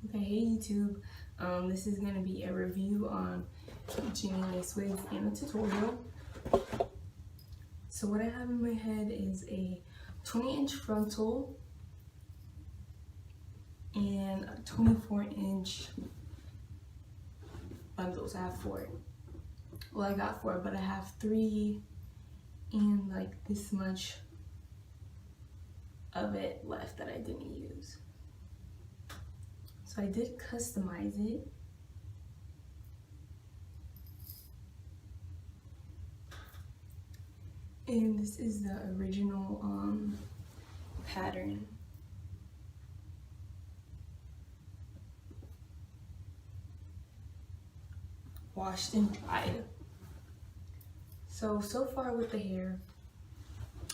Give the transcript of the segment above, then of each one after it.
Okay, hey YouTube. This is gonna be a review on Genie lace wigs and a tutorial. So what I have in my head is a 20-inch frontal and a 24-inch bundles. I have 4. Well, I got 4, but I have 3 and like this much of it left that I didn't use. So I did customize it. And this is the original pattern. Washed and dried. So far with the hair,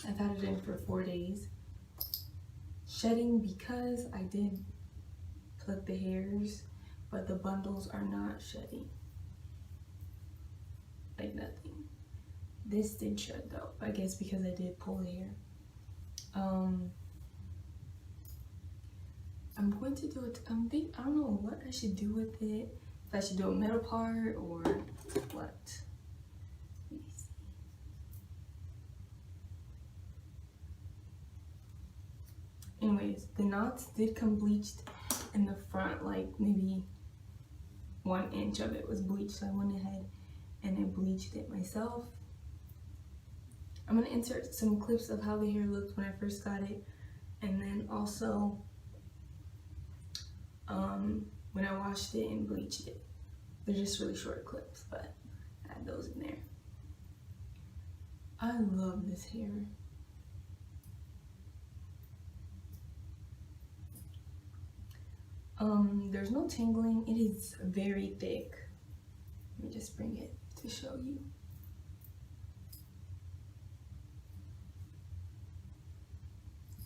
I've had it in for 4 days. Shedding because I did pluck the hairs, but the bundles are not shedding. Like nothing. This did shed though, I guess because I did pull the hair. I'm going to do it. I don't know what I should do with it. If I should do a middle part or what. Let me see. Anyways, the knots did come bleached in the front, like maybe 1 inch of it was bleached. So I went ahead and I bleached it myself. I'm gonna insert some clips of how the hair looked when I first got it, and then also when I washed it and bleached it. They're just really short clips, but I add those in there. I love this hair. There's no tangling. It is very thick. Let me just bring it to show you.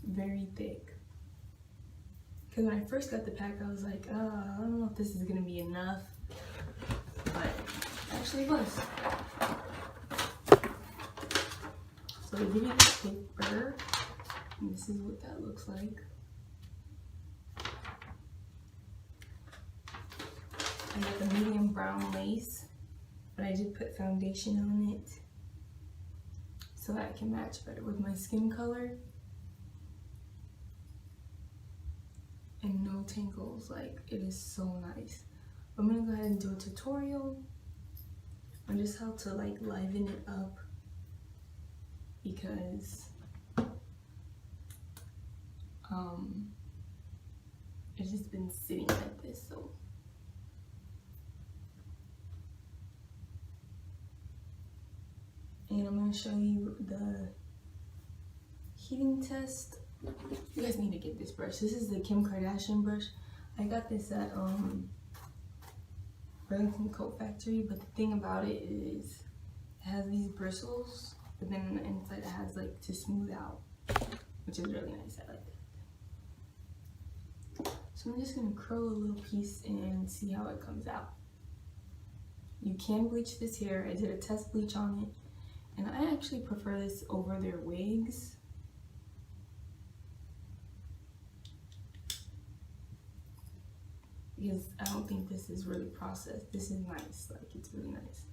Very thick. Because when I first got the pack, I was like, I don't know if this is gonna be enough, but it actually was. So they give you this paper, and this is what that looks like. I got the medium brown lace, but I did put foundation on it so that I can match better with my skin color. And no tangles, like it is so nice. I'm gonna go ahead and do a tutorial on just how to like liven it up, because it's just been sitting like this. So and I'm gonna show you the heating test. You guys need to get this brush. This is the Kim Kardashian brush. I got this at Burlington Coat Factory, but the thing about it is it has these bristles, but then on the inside it has like to smooth out, which is really nice. I like that. So I'm just gonna curl a little piece and see how it comes out. You can bleach this hair. I did a test bleach on it, and I actually prefer this over their wigs. Because I don't think this is really processed. This is nice, like it's really nice.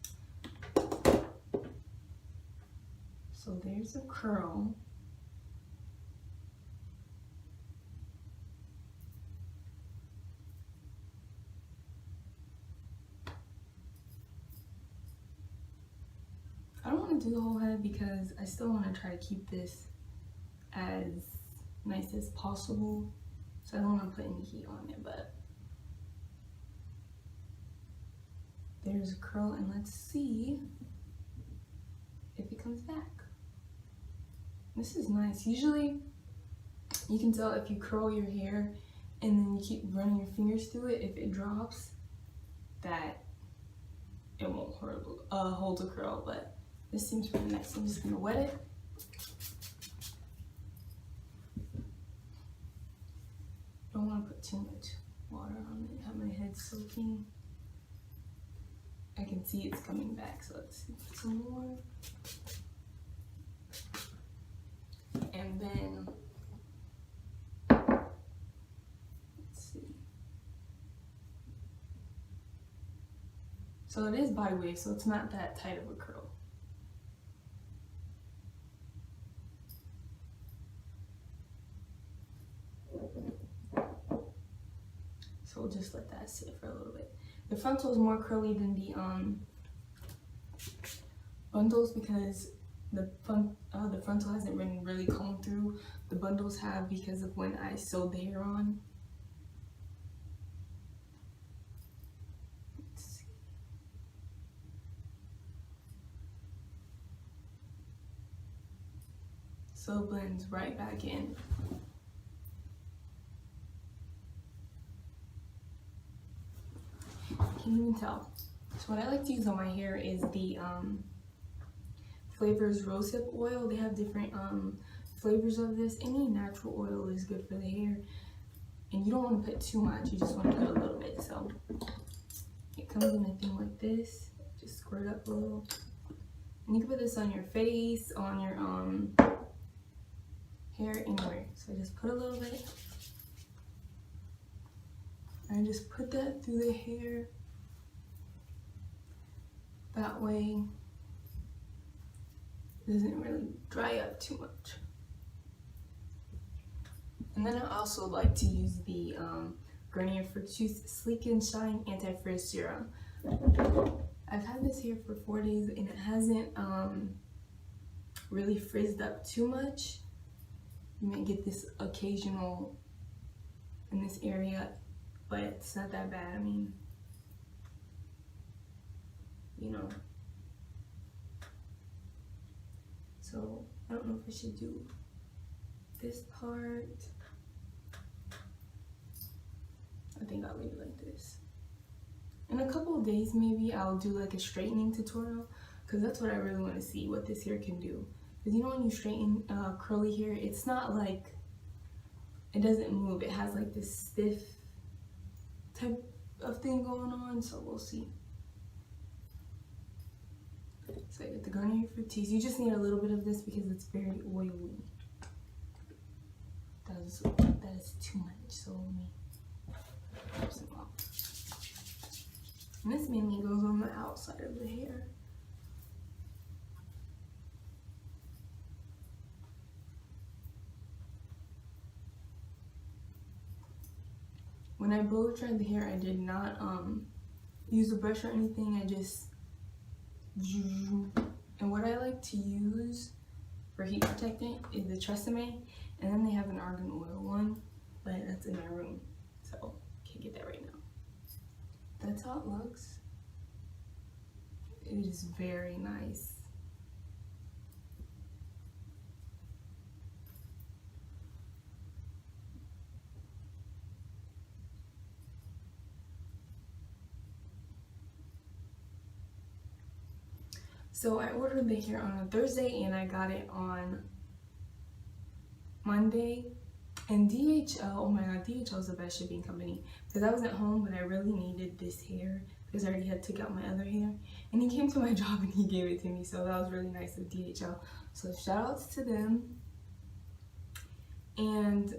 So there's a curl. I don't want to do the whole head because I still want to try to keep this as nice as possible. So I don't want to put any heat on it, but there's a curl, and let's see if it comes back. This is nice. Usually you can tell if you curl your hair and then you keep running your fingers through it, if it drops, that it won't hold a curl, but this seems pretty nice. I'm just gonna wet it. Don't want to put too much water on it, have my head soaking. I can see it's coming back, so let's see, put some more. And then, let's see. So it is body wave, so it's not that tight of a curl. So we'll just let that sit for a little bit. The frontal is more curly than the bundles because the frontal hasn't been really combed through. The bundles have because of when I sewed the hair on. Let's see. So it blends right back in. Can't even tell. So what I like to use on my hair is the Flavors rosehip oil. They have different flavors of this. Any natural oil is good for the hair, and you don't want to put too much, you just want to put a little bit. So it comes in a thing like this, just squirt up a little, and you can put this on your face, on your hair, anywhere. So I just put a little bit, and I just put that through the hair. That way it doesn't really dry up too much. And then I also like to use the Garnier Fructis Sleek and Shine Anti-Frizz Serum. I've had this hair for 4 days and it hasn't really frizzed up too much. You might get this occasional in this area, but it's not that bad. I mean, you know. So I don't know if I should do this part. I think I'll leave it like this. In a couple of days maybe I'll do like a straightening tutorial, because that's what I really want to see, what this hair can do. Because you know when you straighten curly hair, it's not like, it doesn't move. It has like this stiff type of thing going on, so we'll see. So I get the Garnier Fructis. You just need a little bit of this because it's very oily. That is too much, so let me grab some off. And this mainly goes on the outside of the hair. When I blow dried the hair, I did not use a brush or anything. I just, and what I like to use for heat protectant is the Tresemme, and then they have an argan oil one, but that's in my room, so can't get that right now. That's how it looks. It is very nice. So I ordered the hair on a Thursday and I got it on Monday. And DHL, oh my god, DHL is the best shipping company, because I wasn't home but I really needed this hair because I already had took out my other hair, and he came to my job and he gave it to me, so that was really nice of DHL. So shout outs to them. And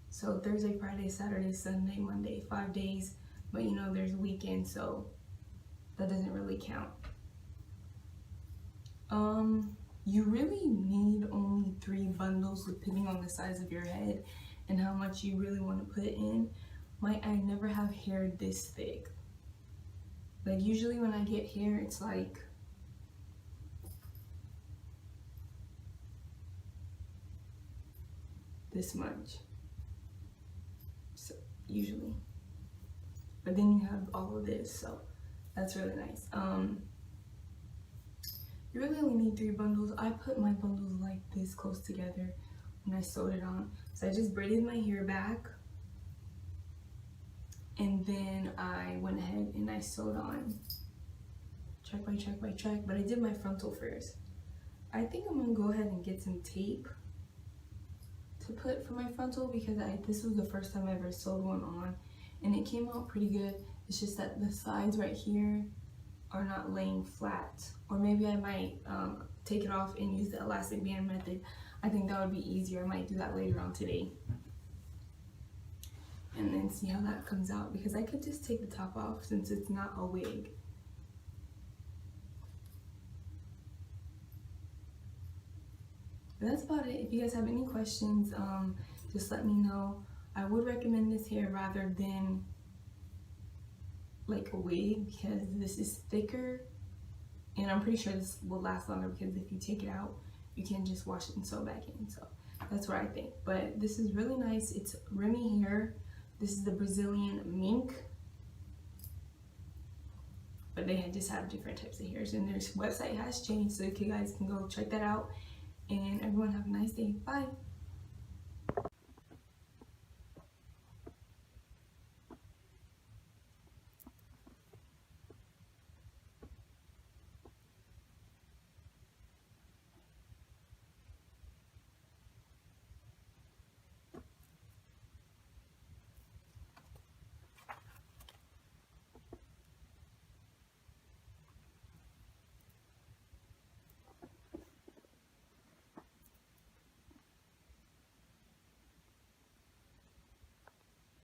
so Thursday, Friday, Saturday, Sunday, Monday, 5 days, but you know there's a weekend, so that doesn't really count. You really need only 3 bundles depending on the size of your head and how much you really want to put in. I never have hair this thick. Like usually when I get hair, it's like this much. So usually. But then you have all of this, so that's really nice. You really only need 3 bundles. I put my bundles like this close together when I sewed it on. So I just braided my hair back, and then I went ahead and I sewed on track by track by track, but I did my frontal first. I think I'm gonna go ahead and get some tape to put for my frontal, because this was the first time I ever sewed one on, and it came out pretty good. It's just that the sides right here are not laying flat, or maybe I might take it off and use the elastic band method. I think that would be easier. I might do that later on today. and then see how that comes out, because I could just take the top off since it's not a wig. But that's about it. If you guys have any questions, just let me know. I would recommend this hair rather than like a wig, because this is thicker, and I'm pretty sure this will last longer, because if you take it out, you can just wash it and sew back in. So that's what I think. But this is really nice. It's Remy hair. This is the Brazilian mink. But they just have different types of hairs, and their website has changed, so you guys can go check that out. And everyone have a nice day. Bye.